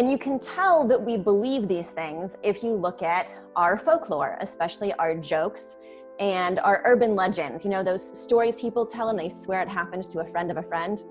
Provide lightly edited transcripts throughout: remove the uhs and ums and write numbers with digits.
And you can tell that we believe these things if you look at our folklore, especially our jokes and our urban legends. You know, those stories people tell and they swear it happened to a friend of a friend.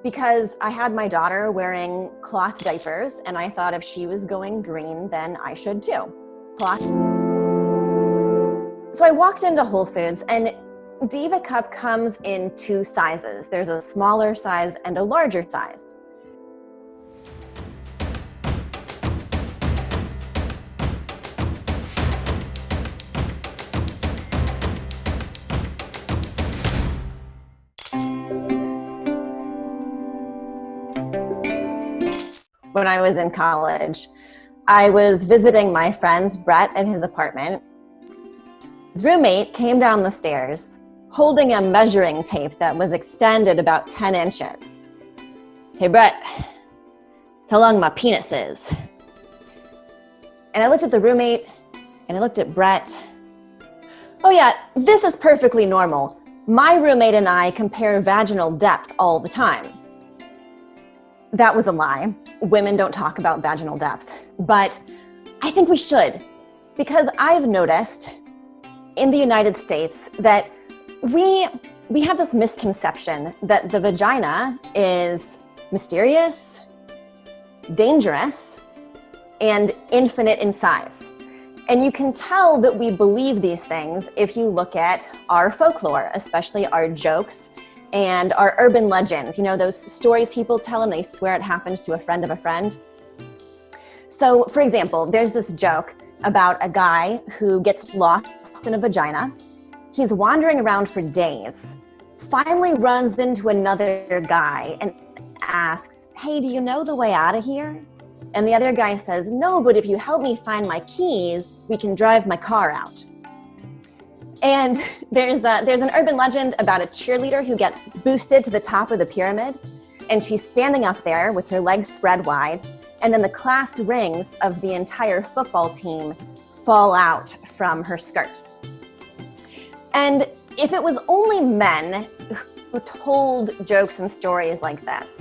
Because I had my daughter wearing cloth diapers and I thought if she was going green, then I should too. So I walked into Whole Foods and Diva Cup comes in two sizes. There's a smaller size and a larger size. When I was in college, I was visiting my friend Brett at his apartment. His roommate came down the stairs holding a measuring tape that was extended about 10 inches. "Hey Brett, that's how long my penis is." And I looked at the roommate and I looked at Brett. "Oh yeah, this is perfectly normal. My roommate and I compare vaginal depth all the time." That was a lie. Women don't talk about vaginal depth, but I think we should, because I've noticed in the United States that we have this misconception that the vagina is mysterious, dangerous, and infinite in size. And you can tell that we believe these things if you look at our folklore, especially our jokes and our urban legends. You know, those stories people tell and they swear it happened to a friend of a friend. So, for example, there's this joke about a guy who gets lost in a vagina. He's wandering around for days, finally runs into another guy and asks, "Hey, do you know the way out of here?" And the other guy says, "No, but if you help me find my keys, we can drive my car out." And there's an urban legend about a cheerleader who gets boosted to the top of the pyramid, and she's standing up there with her legs spread wide, and then the class rings of the entire football team fall out from her skirt. And if it was only men who told jokes and stories like this,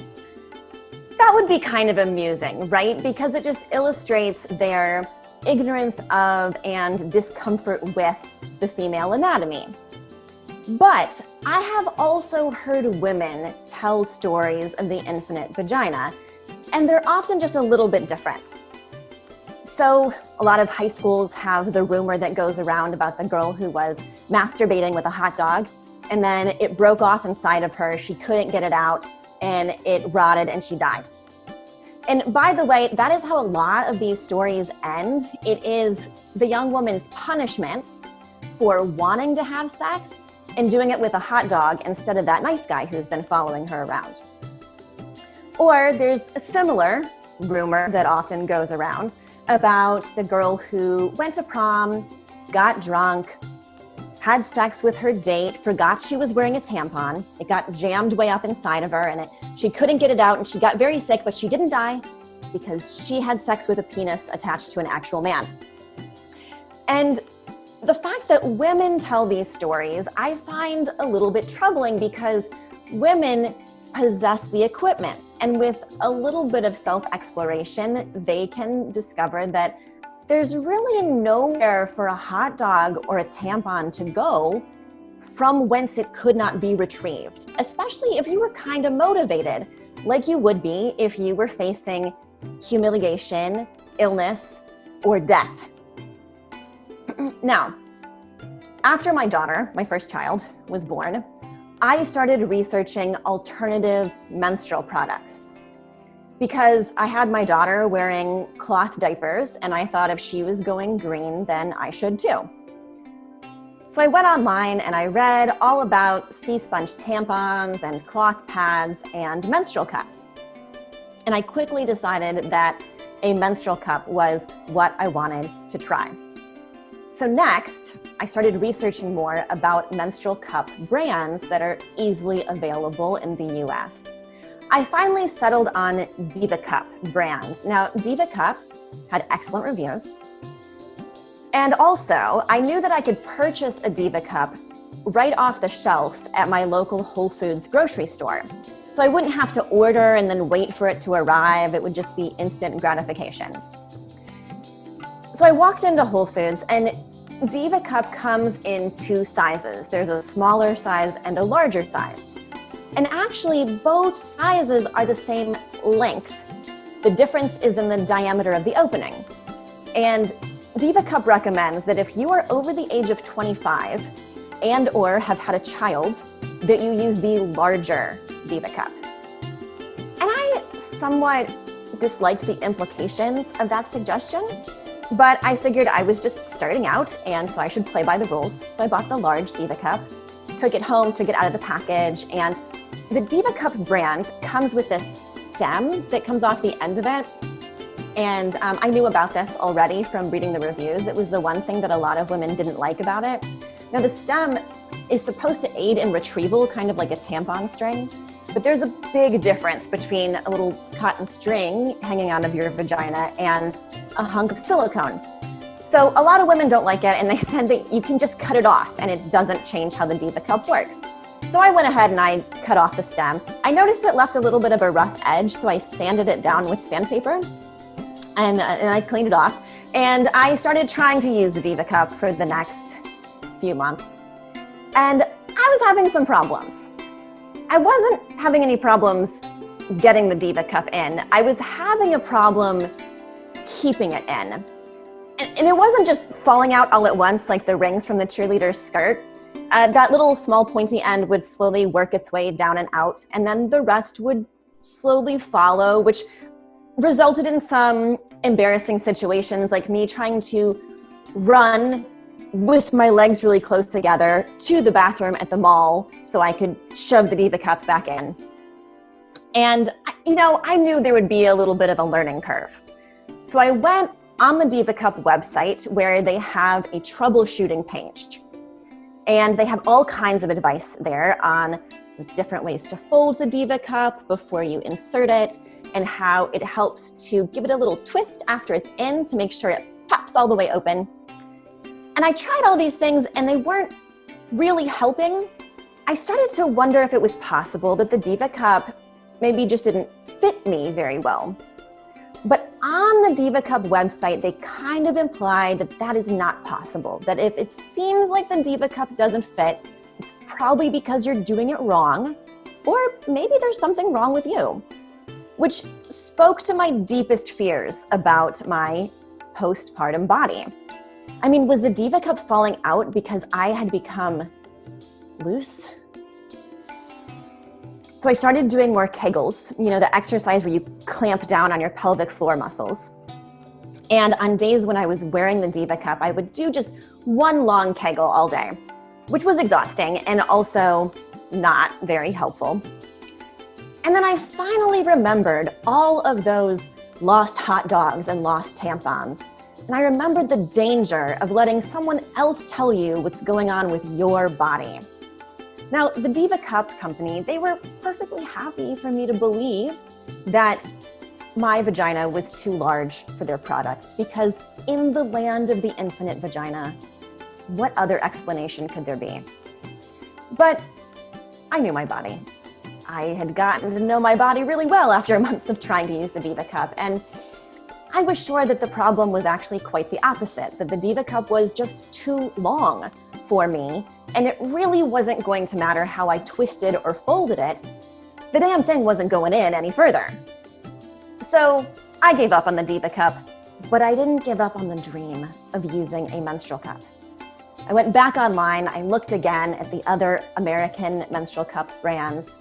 that would be kind of amusing, right? Because it just illustrates their ignorance of and discomfort with the female anatomy. But I have also heard women tell stories of the infinite vagina, and they're often just a little bit different. So a lot of high schools have the rumor that goes around about the girl who was masturbating with a hot dog, and then it broke off inside of her, she couldn't get it out, and it rotted and she died. And by the way, that is how a lot of these stories end. It is the young woman's punishment for wanting to have sex and doing it with a hot dog instead of that nice guy who's been following her around. Or there's a similar rumor that often goes around about the girl who went to prom, got drunk, had sex with her date, forgot she was wearing a tampon. It got jammed way up inside of her and she couldn't get it out and she got very sick, but she didn't die because she had sex with a penis attached to an actual man. And the fact that women tell these stories, I find a little bit troubling because women possess the equipment. And with a little bit of self-exploration, they can discover that there's really nowhere for a hot dog or a tampon to go from whence it could not be retrieved, especially if you were kind of motivated, like you would be if you were facing humiliation, illness, or death. Now, after my daughter, my first child, was born, I started researching alternative menstrual products because I had my daughter wearing cloth diapers and I thought if she was going green, then I should too. So I went online and I read all about sea sponge tampons and cloth pads and menstrual cups. And I quickly decided that a menstrual cup was what I wanted to try. So next, I started researching more about menstrual cup brands that are easily available in the US. I finally settled on Diva Cup brand. Now, Diva Cup had excellent reviews. And also, I knew that I could purchase a Diva Cup right off the shelf at my local Whole Foods grocery store. So I wouldn't have to order and then wait for it to arrive. It would just be instant gratification. So I walked into Whole Foods, and Diva Cup comes in 2 sizes. There's a smaller size and a larger size. And actually, both sizes are the same length. The difference is in the diameter of the opening. And Diva Cup recommends that if you are over the age of 25 and or have had a child, that you use the larger Diva Cup. And I somewhat disliked the implications of that suggestion, but I figured I was just starting out, and so I should play by the rules. So I bought the large Diva Cup, took it home, took it out of the package, and the Diva Cup brand comes with this stem that comes off the end of it. And I knew about this already from reading the reviews. It was the one thing that a lot of women didn't like about it. Now, the stem is supposed to aid in retrieval, kind of like a tampon string. But there's a big difference between a little cotton string hanging out of your vagina and a hunk of silicone. So a lot of women don't like it, and they said that you can just cut it off and it doesn't change how the Diva Cup works. So I went ahead and I cut off the stem. I noticed it left a little bit of a rough edge, so I sanded it down with sandpaper and I cleaned it off. And I started trying to use the Diva Cup for the next few months. And I was having some problems. I wasn't having any problems getting the Diva Cup in. I was having a problem keeping it in. And it wasn't just falling out all at once like the rings from the cheerleader's skirt. That little small pointy end would slowly work its way down and out, and then the rest would slowly follow, which resulted in some embarrassing situations, like me trying to run with my legs really close together to the bathroom at the mall so I could shove the Diva Cup back in. And, I knew there would be a little bit of a learning curve. So I went on the Diva Cup website where they have a troubleshooting page. And they have all kinds of advice there on the different ways to fold the Diva Cup before you insert it, and how it helps to give it a little twist after it's in to make sure it pops all the way open. And I tried all these things and they weren't really helping. I started to wonder if it was possible that the Diva Cup maybe just didn't fit me very well. But on the Diva Cup website, they kind of imply that that is not possible. That if it seems like the Diva Cup doesn't fit, it's probably because you're doing it wrong, or maybe there's something wrong with you. Which spoke to my deepest fears about my postpartum body. I mean, was the Diva Cup falling out because I had become loose? So I started doing more Kegels, the exercise where you clamp down on your pelvic floor muscles. And on days when I was wearing the Diva Cup, I would do just one long Kegel all day, which was exhausting and also not very helpful. And then I finally remembered all of those lost hot dogs and lost tampons. And I remembered the danger of letting someone else tell you what's going on with your body. Now, the Diva Cup company, they were perfectly happy for me to believe that my vagina was too large for their product, because in the land of the infinite vagina, what other explanation could there be? But I knew my body. I had gotten to know my body really well after months of trying to use the Diva Cup, and I was sure that the problem was actually quite the opposite, that the Diva Cup was just too long for me, and it really wasn't going to matter how I twisted or folded it. The damn thing wasn't going in any further. So I gave up on the Diva Cup, but I didn't give up on the dream of using a menstrual cup. I went back online, I looked again at the other American menstrual cup brands.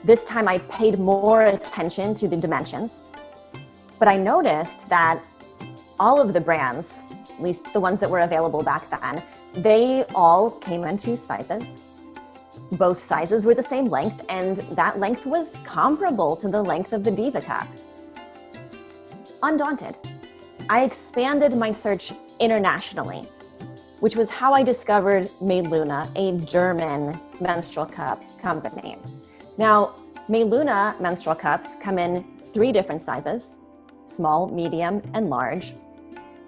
This time I paid more attention to the dimensions, but I noticed that all of the brands, at least the ones that were available back then, they all came in 2 sizes. Both sizes were the same length, and that length was comparable to the length of the Diva Cup. Undaunted, I expanded my search internationally, which was how I discovered Meluna, a German menstrual cup company. Now, Meluna menstrual cups come in 3 different sizes: small, medium, and large.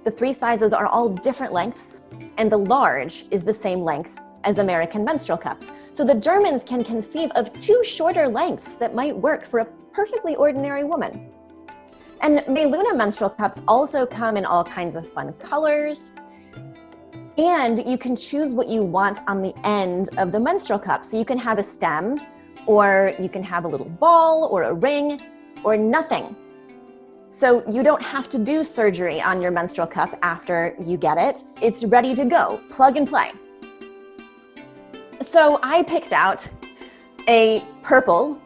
The 3 sizes are all different lengths, and the large is the same length as American menstrual cups. So the Germans can conceive of two shorter lengths that might work for a perfectly ordinary woman. And Meluna menstrual cups also come in all kinds of fun colors. And you can choose what you want on the end of the menstrual cup. So you can have a stem, or you can have a little ball or a ring, or nothing. So you don't have to do surgery on your menstrual cup after you get it. It's ready to go, plug and play. So I picked out a purple,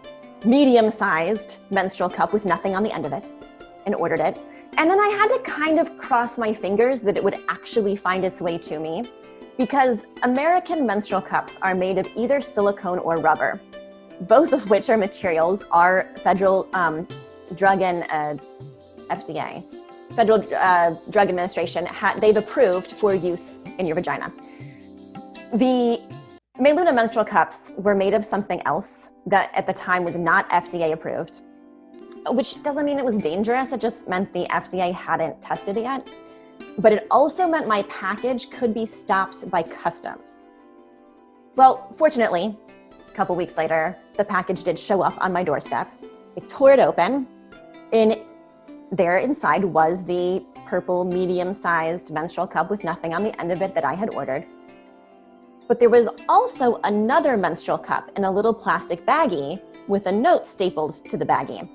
medium-sized menstrual cup with nothing on the end of it and ordered it. And then I had to kind of cross my fingers that it would actually find its way to me, because American menstrual cups are made of either silicone or rubber, both of which are materials our federal drug and FDA, Federal Drug Administration, they've approved for use in your vagina. The Meluna menstrual cups were made of something else that at the time was not FDA approved, which doesn't mean it was dangerous. It just meant the FDA hadn't tested it yet. But it also meant my package could be stopped by customs. Well, fortunately, a couple weeks later, the package did show up on my doorstep. I tore it open, and there inside was the purple medium-sized menstrual cup with nothing on the end of it that I had ordered. But there was also another menstrual cup in a little plastic baggie with a note stapled to the baggie.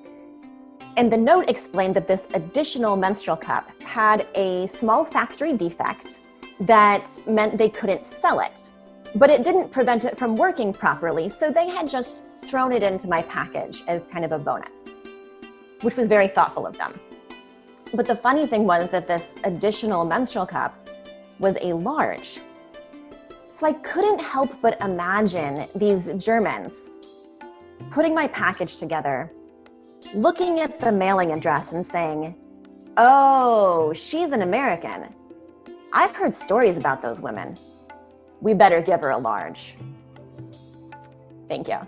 And the note explained that this additional menstrual cup had a small factory defect that meant they couldn't sell it. But it didn't prevent it from working properly, so they had just thrown it into my package as kind of a bonus, which was very thoughtful of them. But the funny thing was that this additional menstrual cup was a large. So I couldn't help but imagine these Germans putting my package together, looking at the mailing address and saying, "Oh, she's an American. I've heard stories about those women. We better give her a large." Thank you.